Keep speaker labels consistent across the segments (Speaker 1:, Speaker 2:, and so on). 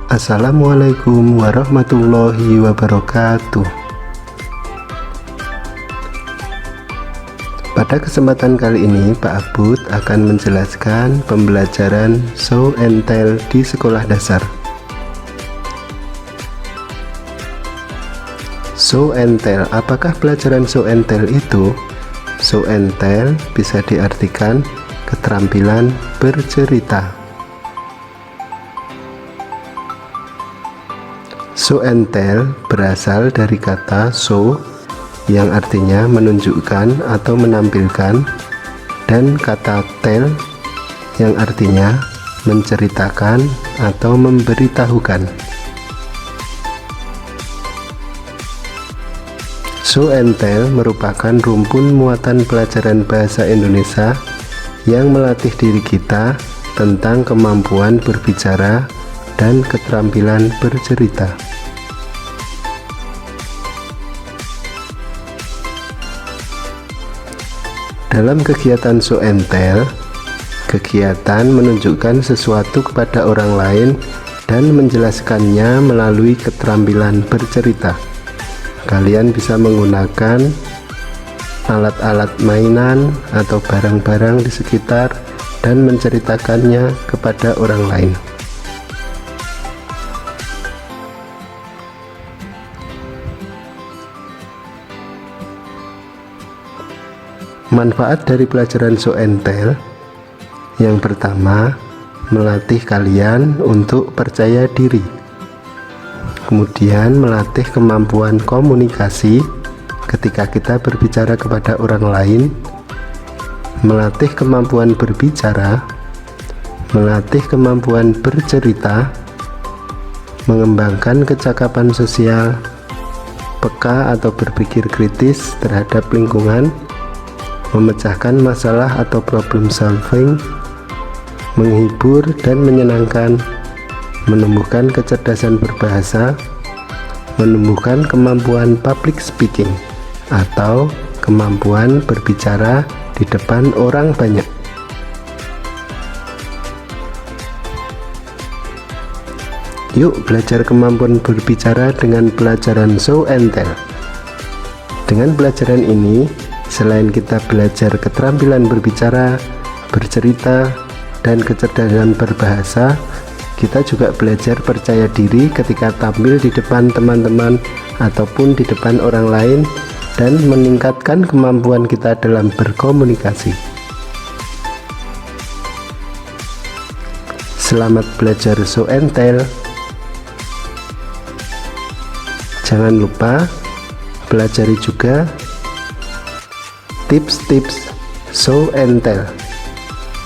Speaker 1: Assalamualaikum warahmatullahi wabarakatuh. Pada kesempatan kali ini Pak Abud akan menjelaskan pembelajaran show and tell di sekolah dasar. Show and tell, apakah pelajaran show and tell itu? Show and tell bisa diartikan keterampilan bercerita. Show and tell berasal dari kata show yang artinya menunjukkan atau menampilkan, dan kata tell yang artinya menceritakan atau memberitahukan. Show and tell merupakan rumpun muatan pelajaran bahasa Indonesia yang melatih diri kita tentang kemampuan berbicara dan keterampilan bercerita. Dalam kegiatan show and tell, kegiatan menunjukkan sesuatu kepada orang lain dan menjelaskannya melalui keterampilan bercerita. Kalian bisa menggunakan alat-alat mainan atau barang-barang di sekitar dan menceritakannya kepada orang lain. Manfaat dari pelajaran show and tell: yang pertama, melatih kalian untuk percaya diri. Kemudian melatih kemampuan komunikasi ketika kita berbicara kepada orang lain, melatih kemampuan berbicara, melatih kemampuan bercerita, mengembangkan kecakapan sosial, peka atau berpikir kritis terhadap lingkungan, memecahkan masalah atau problem solving, menghibur dan menyenangkan, menumbuhkan kecerdasan berbahasa, menumbuhkan kemampuan public speaking atau kemampuan berbicara di depan orang banyak. Yuk belajar kemampuan berbicara dengan pelajaran show and tell. Dengan pelajaran ini, selain kita belajar keterampilan berbicara, bercerita, dan kecerdasan berbahasa, kita juga belajar percaya diri ketika tampil di depan teman-teman ataupun di depan orang lain, dan meningkatkan kemampuan kita dalam berkomunikasi. Selamat belajar show and tell. Jangan lupa pelajari juga tips-tips show and tell.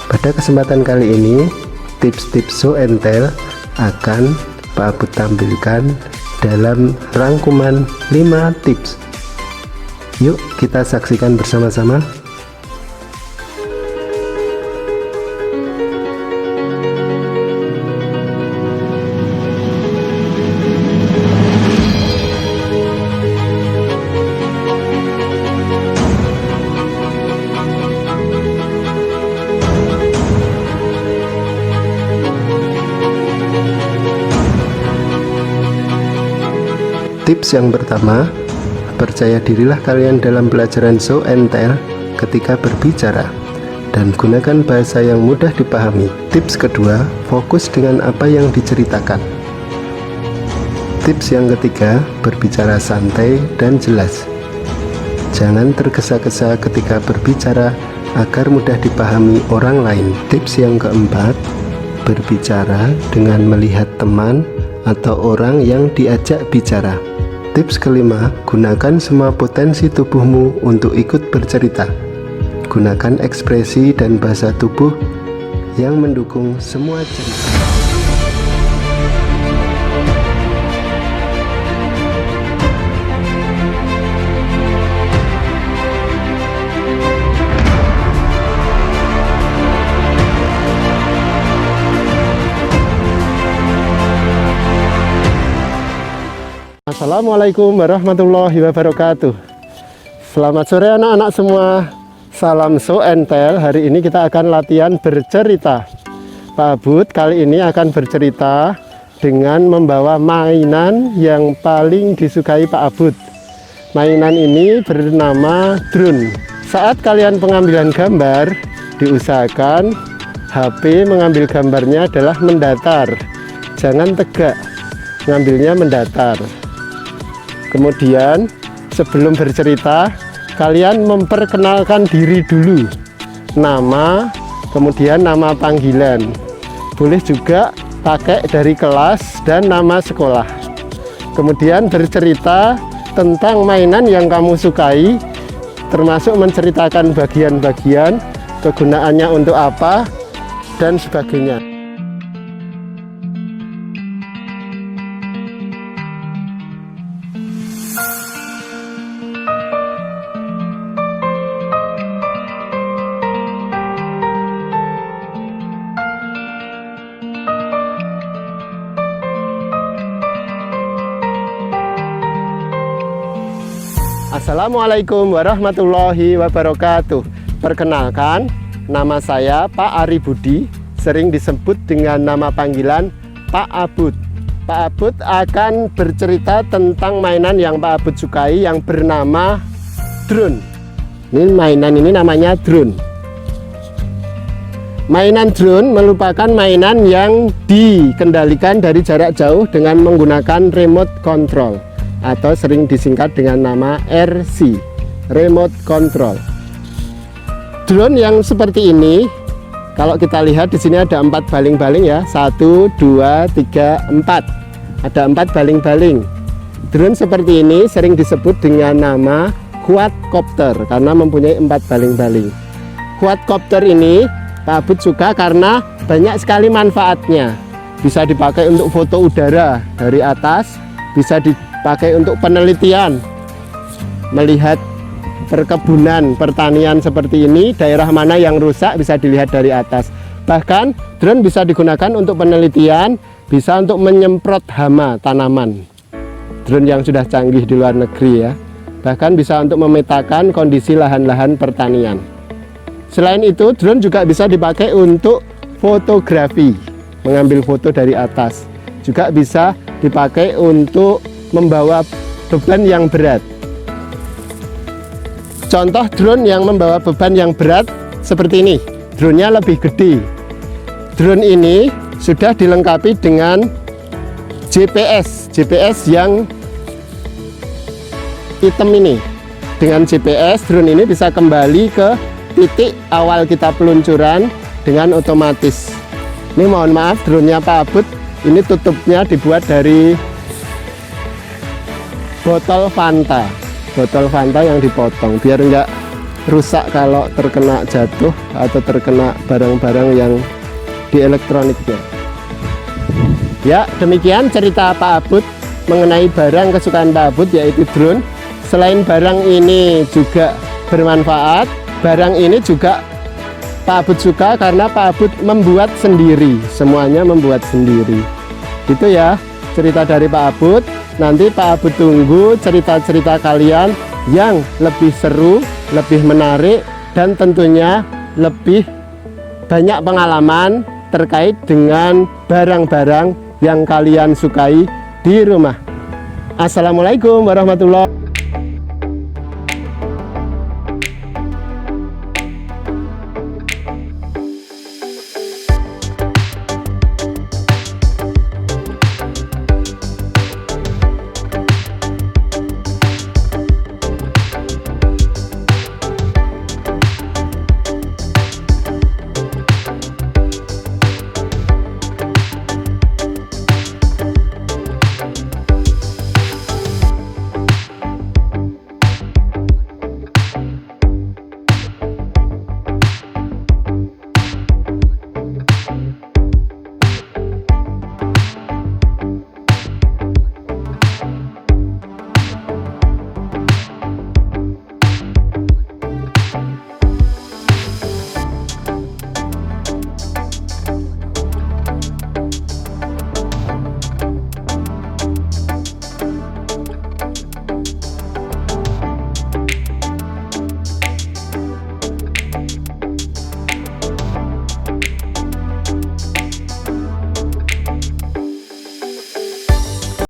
Speaker 1: Pada kesempatan kali ini, tips-tips show and tell akan Pak Abud tampilkan dalam rangkuman 5 tips. Yuk kita saksikan bersama-sama. Tips yang pertama, percaya dirilah kalian dalam pelajaran show and tell ketika berbicara, dan gunakan bahasa yang mudah dipahami. Tips kedua, fokus dengan apa yang diceritakan. Tips yang ketiga, berbicara santai dan jelas. Jangan tergesa-gesa ketika berbicara agar mudah dipahami orang lain. Tips yang keempat, berbicara dengan melihat teman atau orang yang diajak bicara. Tips kelima, gunakan semua potensi tubuhmu untuk ikut bercerita. Gunakan ekspresi dan bahasa tubuh yang mendukung semua cerita.
Speaker 2: Assalamualaikum warahmatullahi wabarakatuh. Selamat sore anak-anak semua. Salam show and tell. Hari ini kita akan latihan bercerita. Pak Abud kali ini akan bercerita dengan membawa mainan yang paling disukai Pak Abud. Mainan ini bernama drone. Saat kalian pengambilan gambar, diusahakan HP mengambil gambarnya adalah mendatar, jangan tegak, ngambilnya mendatar. Kemudian sebelum bercerita, kalian memperkenalkan diri dulu, nama, kemudian nama panggilan. Boleh juga pakai dari kelas dan nama sekolah. Kemudian bercerita tentang mainan yang kamu sukai, termasuk menceritakan bagian-bagian, kegunaannya untuk apa, dan sebagainya. Assalamualaikum warahmatullahi wabarakatuh. Perkenalkan, nama saya Pak Ari Budi, sering disebut dengan nama panggilan Pak Abud. Pak Abud akan bercerita tentang mainan yang Pak Abud sukai yang bernama drone. Ini mainan ini namanya drone. Mainan drone merupakan mainan yang dikendalikan dari jarak jauh dengan menggunakan remote control, atau sering disingkat dengan nama RC, remote control. Drone yang seperti ini, kalau kita lihat di sini ada 4 baling-baling ya, 1, 2, 3, 4. Ada 4 baling-baling. Drone seperti ini sering disebut dengan nama quadcopter karena mempunyai 4 baling-baling. Quadcopter ini Pak Abud suka karena banyak sekali manfaatnya. Bisa dipakai untuk foto udara dari atas, bisa dipakai untuk penelitian, melihat perkebunan, pertanian seperti ini, daerah mana yang rusak bisa dilihat dari atas. Bahkan drone bisa digunakan untuk penelitian, bisa untuk menyemprot hama tanaman. Drone yang sudah canggih di luar negeri ya. Bahkan bisa untuk memetakan kondisi lahan-lahan pertanian. Selain itu, drone juga bisa dipakai untuk fotografi, mengambil foto dari atas. Juga bisa dipakai untuk membawa beban yang berat. Contoh drone yang membawa beban yang berat seperti ini. Drone-nya lebih gede. Drone ini sudah dilengkapi dengan GPS yang hitam ini. Dengan GPS, drone ini bisa kembali ke titik awal kita peluncuran dengan otomatis. Ini mohon maaf, drone-nya Pak Abud ini tutupnya dibuat dari botol Fanta yang dipotong biar enggak rusak kalau terkena jatuh atau terkena barang-barang yang di elektroniknya. Ya, demikian cerita Pak Abud mengenai barang kesukaan Pak Abud, yaitu drone. Selain barang ini juga bermanfaat, barang ini juga Pak Abud suka karena Pak Abud membuat sendiri, semuanya membuat sendiri. Itu ya cerita dari Pak Abud. Nanti Pak Abud tunggu cerita-cerita kalian yang lebih seru, lebih menarik, dan tentunya lebih banyak pengalaman terkait dengan barang-barang yang kalian sukai di rumah. Assalamualaikum warahmatullahi wabarakatuh.